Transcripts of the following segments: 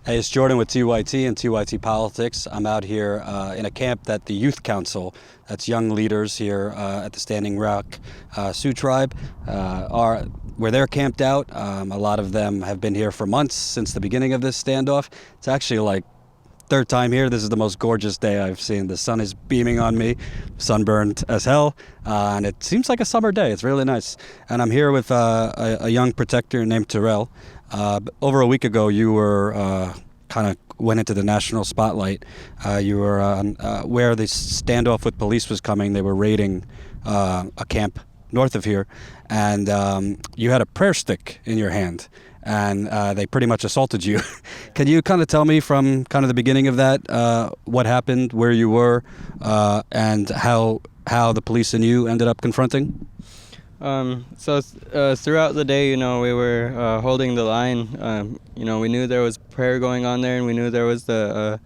Hey, it's Jordan with TYT and TYT Politics. I'm out here in a camp that the Youth Council, that's young leaders here at the Standing Rock Sioux Tribe, are where they're camped out. A lot of them have been here for months since the beginning of this standoff. It's actually like third time here. This is the most gorgeous day I've seen. The sun is beaming on me, sunburned as hell, and it seems like a summer day. It's really nice. And I'm here with a young protector named Terrell. Over a week ago, you were kind of went into the national spotlight. You were where the standoff with police was coming. They were raiding a camp north of here, and you had a prayer stick in your hand, and they pretty much assaulted you. Can you kind of tell me from kind of the beginning of that what happened, where you were, and how the police and you ended up confronting? Throughout the day, we were holding the line. We knew there was prayer going on there, and we knew there was the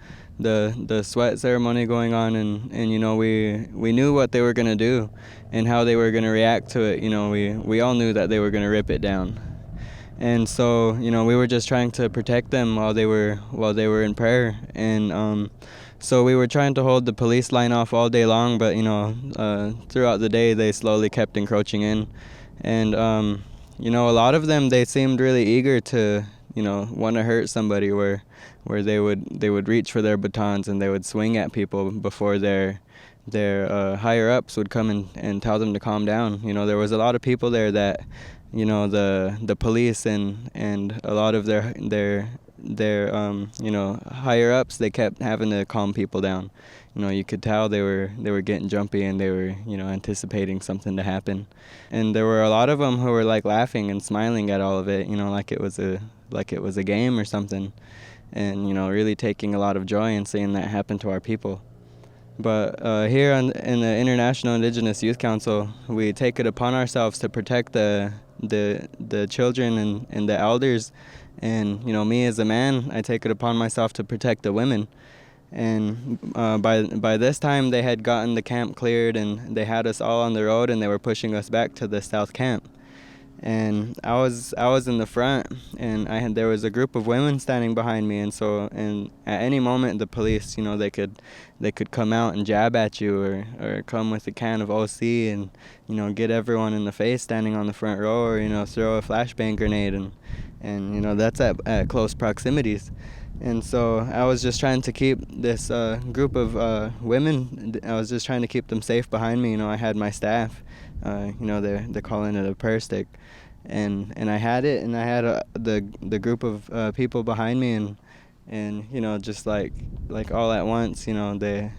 sweat ceremony going on, and we knew what they were gonna do, and how they were gonna react to it. We all knew that they were gonna rip it down, and so we were just trying to protect them while they were in prayer, and so we were trying to hold the police line off all day long, but throughout the day they slowly kept encroaching in, and a lot of them, they seemed really eager to want to hurt somebody, where they would reach for their batons and they would swing at people before their higher ups would come and tell them to calm down. There was a lot of people there that the police and a lot of their higher ups, they kept having to calm people down. You could tell they were getting jumpy, and they were anticipating something to happen. And there were a lot of them who were like laughing and smiling at all of it, like it was a game or something, and really taking a lot of joy in seeing that happen to our people. But here in the International Indigenous Youth Council, we take it upon ourselves to protect the children and the elders. And me as a man, I take it upon myself to protect the women. And by this time, they had gotten the camp cleared, and they had us all on the road, and they were pushing us back to the south camp. And I was in the front, and there was a group of women standing behind me, and at any moment the police, they could come out and jab at you, or come with a can of OC and get everyone in the face standing on the front row, or throw a flashbang grenade, and that's at close proximities. And so I was just trying to keep this group of women, I was just trying to keep them safe behind me. I had my staff, they're calling it a prayer stick, and I had it, and I had the group of people behind me, and just like all at once, the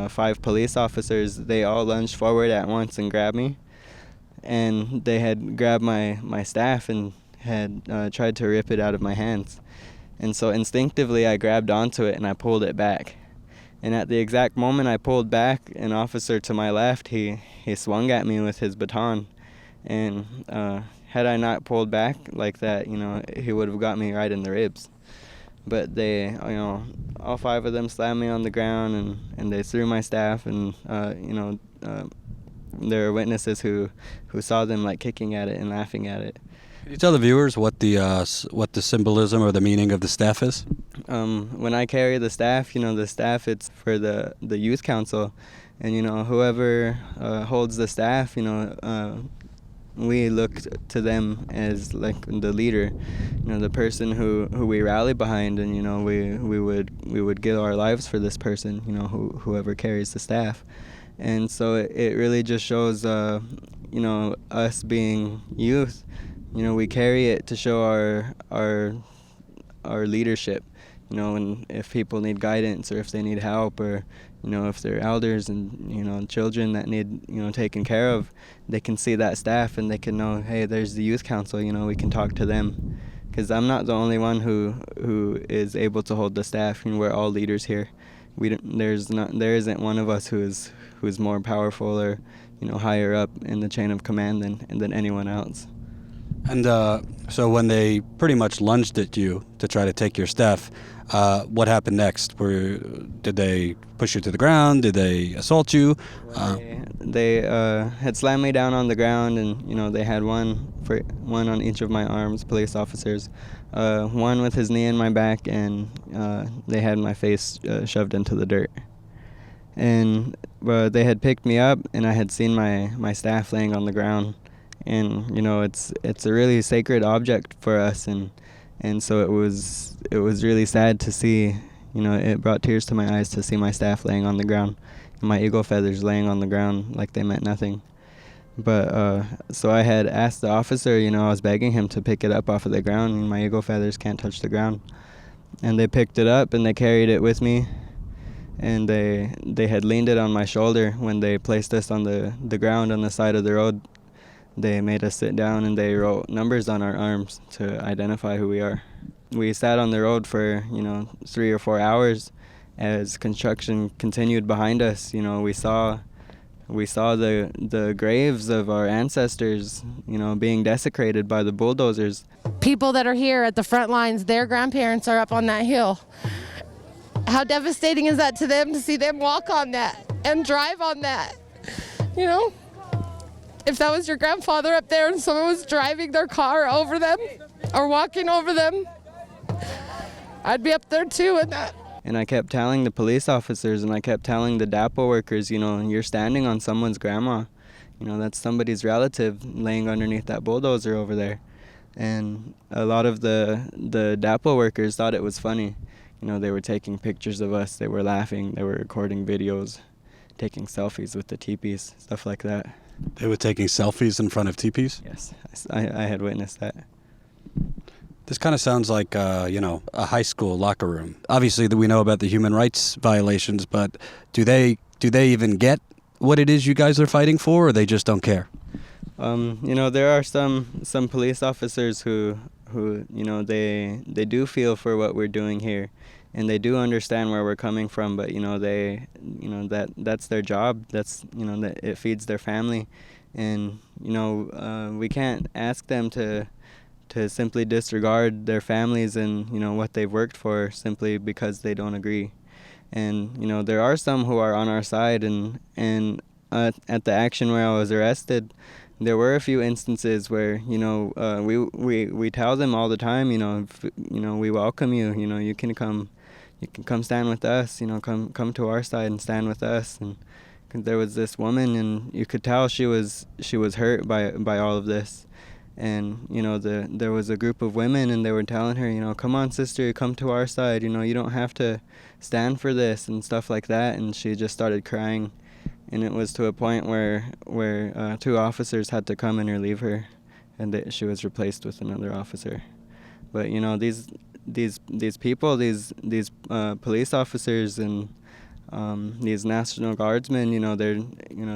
5 police officers, they all lunged forward at once and grabbed me, and they had grabbed my staff and had tried to rip it out of my hands. And so instinctively I grabbed onto it and I pulled it back. And at the exact moment I pulled back, an officer to my left, he swung at me with his baton. And had I not pulled back like that, he would have got me right in the ribs. But they, all 5 of them slammed me on the ground, and they threw my staff, and there are witnesses who saw them like kicking at it and laughing at it. Can you tell the viewers what the symbolism or the meaning of the staff is? When I carry the staff, the staff, it's for the youth council, and whoever holds the staff, we look to them as like the leader, the person who we rally behind, and we would give our lives for this person, whoever carries the staff. And so it really just shows us being youth. We carry it to show our leadership, and if people need guidance, or if they need help, or if they're elders and children that need taken care of, they can see that staff and they can know, hey, there's the youth council, we can talk to them, because I'm not the only one who is able to hold the staff. We're all leaders here. There isn't one of us who's more powerful or higher up in the chain of command than anyone else. And so when they pretty much lunged at you to try to take your stuff, what happened next? Did they push you to the ground? Did they assault you? They had slammed me down on the ground, and they had one on each of my arms, police officers, one with his knee in my back, and they had my face shoved into the dirt. And they had picked me up, and I had seen my staff laying on the ground, and it's a really sacred object for us, and so it was really sad to see. It brought tears to my eyes to see my staff laying on the ground, and my eagle feathers laying on the ground like they meant nothing. But so I had asked the officer, I was begging him to pick it up off of the ground, and my eagle feathers can't touch the ground. And they picked it up and they carried it with me, and they had leaned it on my shoulder when they placed us on the ground on the side of the road. They made us sit down and they wrote numbers on our arms to identify who we are. We sat on the road for 3 or 4 hours as construction continued behind us. We saw the graves of our ancestors being desecrated by the bulldozers. People that are here at the front lines, their grandparents are up on that hill. How devastating is that to them, to see them walk on that and drive on that? If that was your grandfather up there and someone was driving their car over them or walking over them, I'd be up there too in that. And I kept telling the police officers, and I kept telling the DAPL workers, you're standing on someone's grandma. That's somebody's relative laying underneath that bulldozer over there. And a lot of the DAPL workers thought it was funny. They were taking pictures of us, they were laughing, they were recording videos, taking selfies with the teepees, stuff like that. They were taking selfies in front of teepees? Yes, I had witnessed that. This kind of sounds like, a high school locker room. Obviously, we know about the human rights violations, but do they even get what it is you guys are fighting for, or they just don't care? There are some police officers who they do feel for what we're doing here, and they do understand where we're coming from, but that's their job. That's that it feeds their family, and we can't ask them to simply disregard their families and what they've worked for simply because they don't agree. And there are some who are on our side, and at the action where I was arrested, there were a few instances where we tell them all the time, we welcome you, you can come stand with us, come to our side and stand with us. And there was this woman, and you could tell she was hurt by all of this. And there was a group of women, and they were telling her, come on, sister, come to our side, you don't have to stand for this and stuff like that. And she just started crying, and it was to a point where 2 officers had to come and relieve her, and she was replaced with another officer. But these people, these police officers and these National Guardsmen,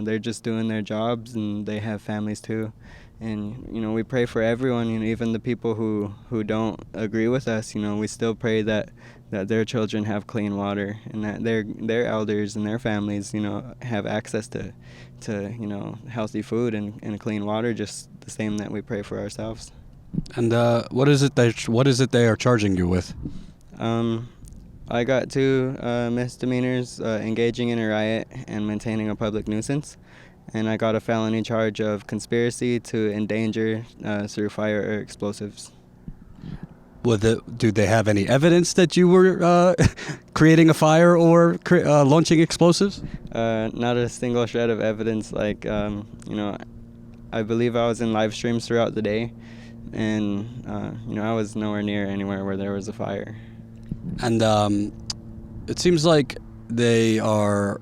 they're just doing their jobs, and they have families too. And we pray for everyone, even the people who don't agree with us. We still pray that their children have clean water, and that their elders and their families have access to healthy food and clean water, just the same that we pray for ourselves. And what is it they are charging you with? I got 2 misdemeanors, engaging in a riot and maintaining a public nuisance. And I got a felony charge of conspiracy to endanger through fire or explosives. Do they have any evidence that you were creating a fire or launching explosives? Not a single shred of evidence. I believe I was in live streams throughout the day, and I was nowhere near anywhere where there was a fire. And it seems like they are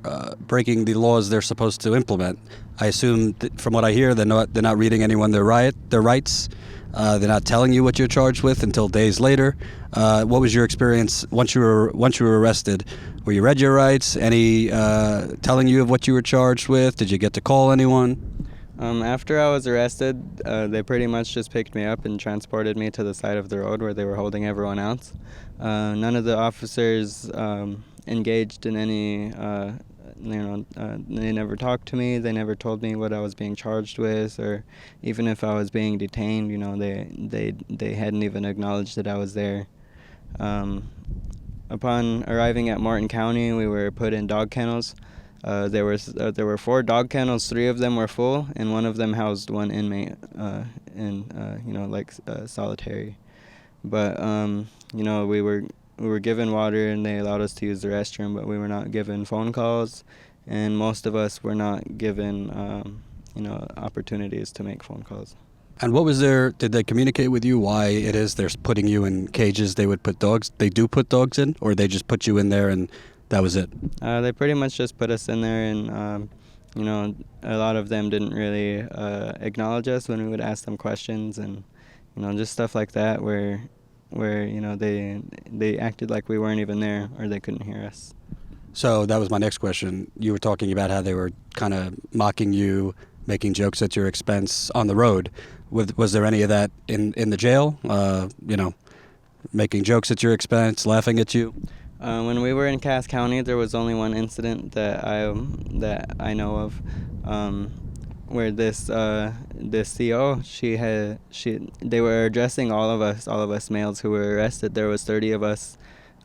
breaking the laws they're supposed to implement. I assume, from what I hear, they're not reading anyone their rights. They're not telling you what you're charged with until days later. What was your experience once you were arrested? Were you read your rights? Any telling you of what you were charged with? Did you get to call anyone? After I was arrested, they pretty much just picked me up and transported me to the side of the road where they were holding everyone else. None of the officers engaged in any they never talked to me. They never told me what I was being charged with, or even if I was being detained. They hadn't even acknowledged that I was there. Upon arriving at Martin County, we were put in dog kennels. There were 4 dog kennels. 3 of them were full, and one of them housed 1 inmate solitary. But we were given water, and they allowed us to use the restroom, but we were not given phone calls, and most of us were not given opportunities to make phone calls. And did they communicate with you why it is they're putting you in cages they put dogs in, or they just put you in there and that was it? They pretty much just put us in there, and a lot of them didn't really acknowledge us when we would ask them questions, and just stuff like that where they acted like we weren't even there, or they couldn't hear us. So that was my next question. You were talking about how they were kind of mocking you, making jokes at your expense on the road. Was there any of that in the jail? Making jokes at your expense, laughing at you? When we were in Cass County, there was only one incident that I know of, where this CO, they were addressing all of us males who were arrested. There was 30 of us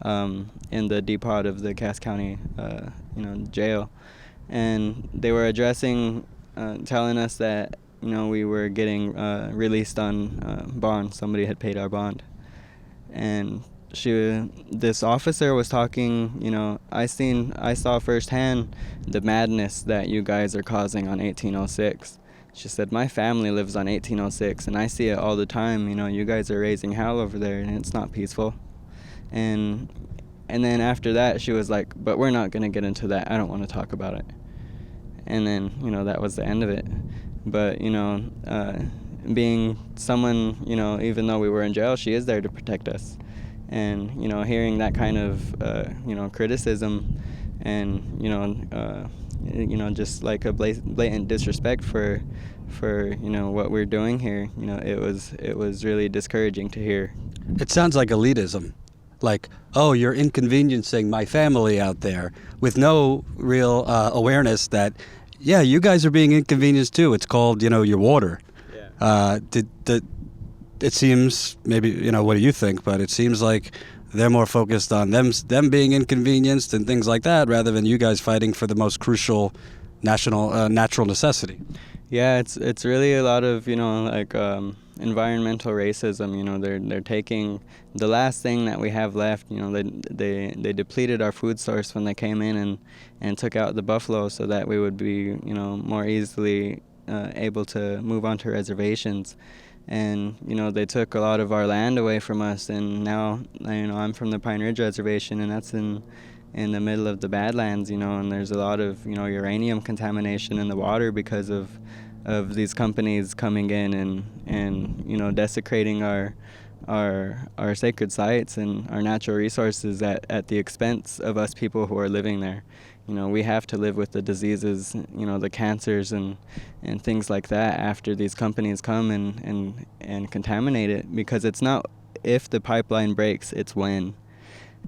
in the depot of the Cass County jail, and they were addressing, telling us that we were getting released on bond. Somebody had paid our bond, and this officer was talking. I saw firsthand the madness that you guys are causing on 1806. She said, my family lives on 1806, and I see it all the time. You guys are raising hell over there, and it's not peaceful. And then after that, she was like, but we're not gonna get into that. I don't want to talk about it. And then that was the end of it. But being someone, even though we were in jail, she is there to protect us. And hearing that kind of criticism, and just like a blatant disrespect for what we're doing here, it was really discouraging to hear. It sounds like elitism, like, oh, you're inconveniencing my family out there, with no real awareness that, yeah, you guys are being inconvenienced too. It's called your water. Yeah. It seems, maybe, what do you think, but it seems like they're more focused on them being inconvenienced and things like that, rather than you guys fighting for the most crucial natural necessity. Yeah, it's really a lot of environmental racism. They're taking the last thing that we have left. They depleted our food source when they came in and took out the buffalo so that we would be more easily able to move onto reservations. And they took a lot of our land away from us, and now I'm from the Pine Ridge Reservation, and that's in the middle of the Badlands, and there's a lot of uranium contamination in the water because of these companies coming in and desecrating our sacred sites and our natural resources at the expense of us people who are living there. We have to live with the diseases, the cancers and things like that after these companies come and contaminate it, because it's not if the pipeline breaks, it's when.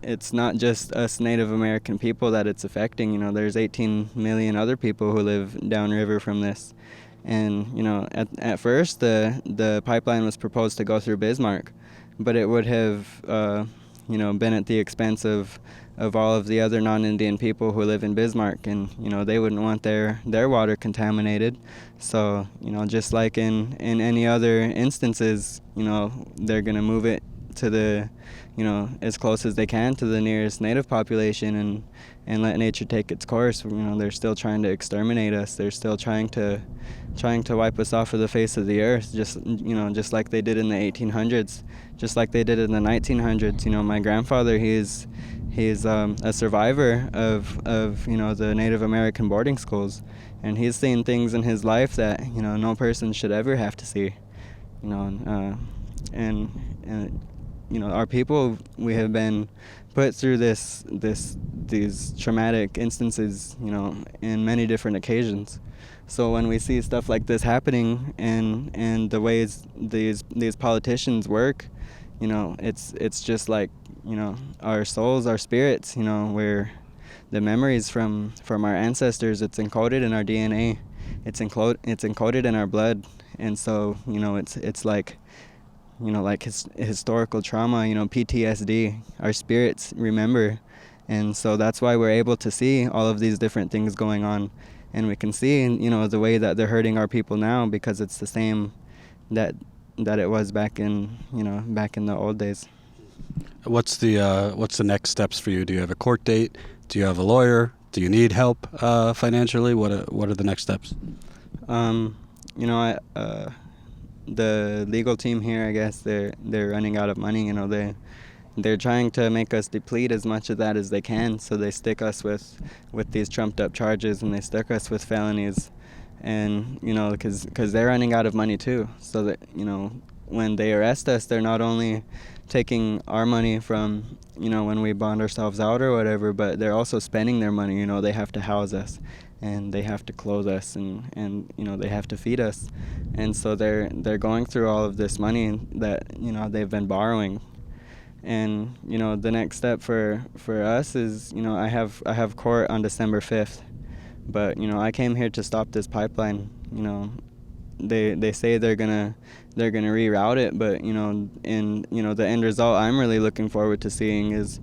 It's not just us Native American people that it's affecting. There's 18 million other people who live downriver from this. And at first the pipeline was proposed to go through Bismarck, but it would have been at the expense of all of the other non-Indian people who live in Bismarck, and they wouldn't want their water contaminated. So just like in any other instances, they're gonna move it to the as close as they can to the nearest native population and let nature take its course. They're still trying to exterminate us. They're still trying to wipe us off of the face of the earth, just like they did in the 1800s, just like they did in the 1900s. My grandfather, he's a survivor of the Native American boarding schools, and he's seen things in his life that no person should ever have to see. Our people, we have been put through these traumatic instances, in many different occasions. So when we see stuff like this happening and the ways these politicians work, it's just like, our souls, our spirits, we're the memories from our ancestors. It's encoded in our DNA. It's encoded in our blood. And so, it's like, like historical trauma, PTSD. Our spirits remember. And so that's why we're able to see all of these different things going on. And we can see, the way that they're hurting our people now, because it's the same that it was back in the old days. What's the next steps for you? Do you have a court date? Do you have a lawyer? Do you need help financially? What are the next steps? The legal team here, I guess they're running out of money. They're trying to make us deplete as much of that as they can, so they stick us with these trumped up charges, and they stick us with felonies, and because they're running out of money too. So that when they arrest us, they're not only taking our money from when we bond ourselves out or whatever, but they're also spending their money. They have to house us, and they have to clothe us, and they have to feed us, and so they're going through all of this money that they've been borrowing. And the next step for us is I have court on December 5th, but I came here to stop this pipeline. They say they're gonna reroute it, but in the end result I'm really looking forward to seeing is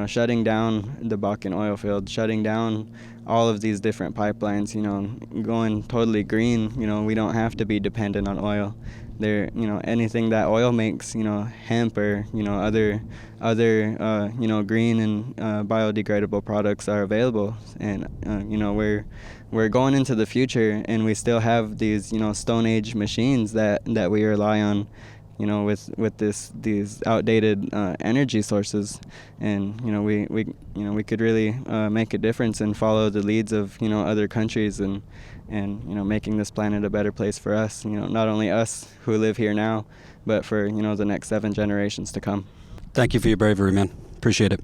shutting down the Bakken oil field, shutting down all of these different pipelines, going totally green. We don't have to be dependent on oil. There, anything that oil makes, hemp or other green and biodegradable products are available. And we're going into the future, and we still have these Stone Age machines that we rely on, with these outdated energy sources. And we could really make a difference and follow the leads of other countries, and making this planet a better place for us, not only us who live here now, but for the next 7 generations to come. Thank you for your bravery, man. Appreciate it.